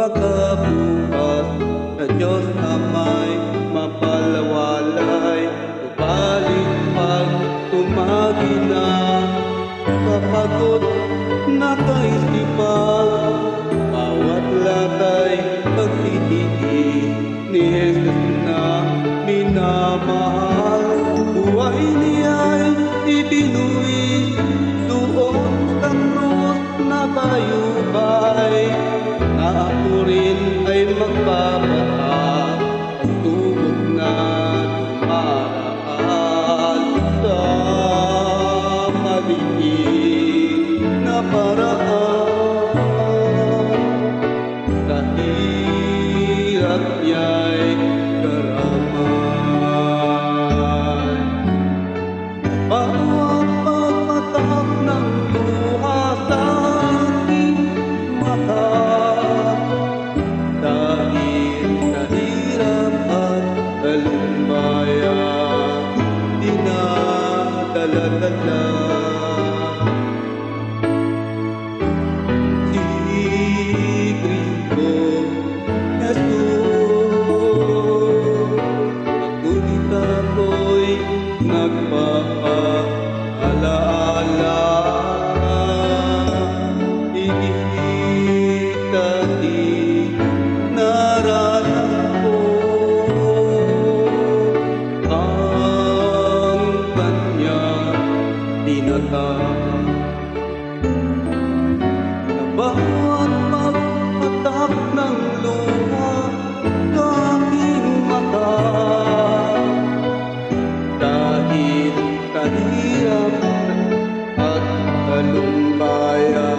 magpakabukas na Diyos Ama'y mapalawalay. Subalit pag tumagi na kapagod na kaisipan, bawat latay pagtitigil ni Jesus na minamahal. Buhay niya'y ibinuwis doon sa krus na bayubay, na ako rin ay magpapatubog na dumaraan sa maliit na paraan. Sa hirap niya'y karamay. Bawat pagpatak ng luha sa aking mata, dahil sa hirap at talumpaya, dinadala-dala. Si Cristo Jesus, ngunit ako'y nagpapaalaala. Higit kating nararamdaman ko ang kanyang tinatawag. Sa bawat pagpatak ng luha sa aking mata, dahil kahirap at talumpaya,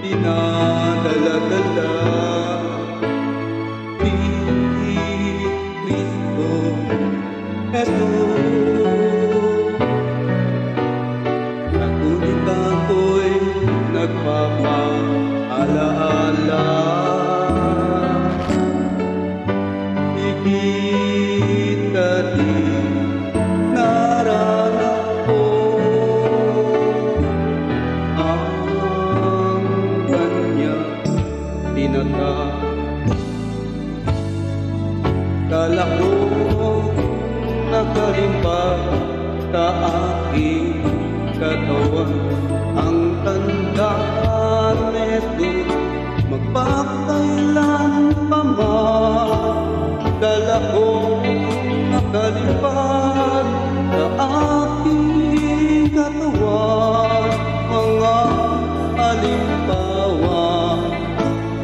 dinadala-dala. Si Cristo Jesus, ngunit ako'y nagpapaalaala. Higit kating nararamdaman ko ang kanyang tinatawag. Dala ko nakalimbag sa aking katawan ang tanda ni Jesus, magpakailan pa man. Dala ko nakalimbag sa aking katawan mga halimbawa,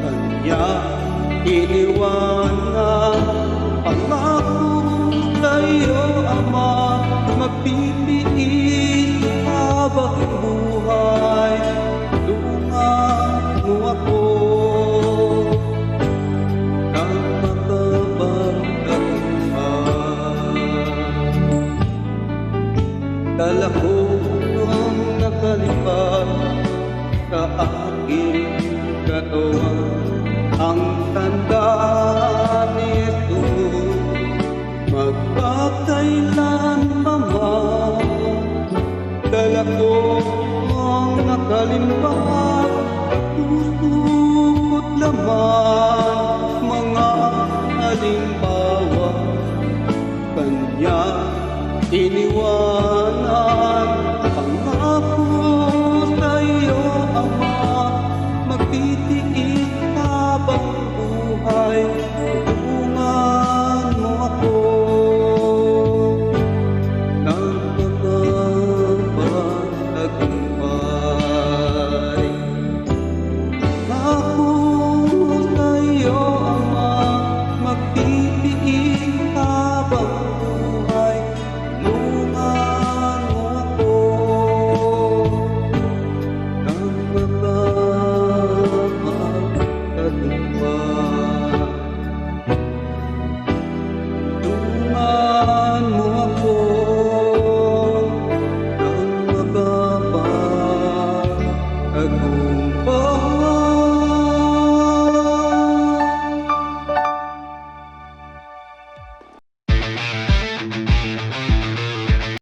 kanya iniwanan. Pangako sa iyo, Ama, magtitiis habang buhay. Tulungan mo ako ng makapagtagumpay. Dala ko ang nakalipad sa aking katawan ang tanda ni Jesus, magpakailan pa man. Dala ko ang nakalimbag, puso ko't laman, mga halimbawa, kanya iniwanan. Pangako sa iyo, Ama, magtitiis habang buhay. Tulungan mo ako ng makapagtagumpay. Pangako sa iyo, Ama, magtitiis habang buhay. Tulungan mo ako ng makapagtagumpay. Tulungan mo ako ng makapagtagumpay.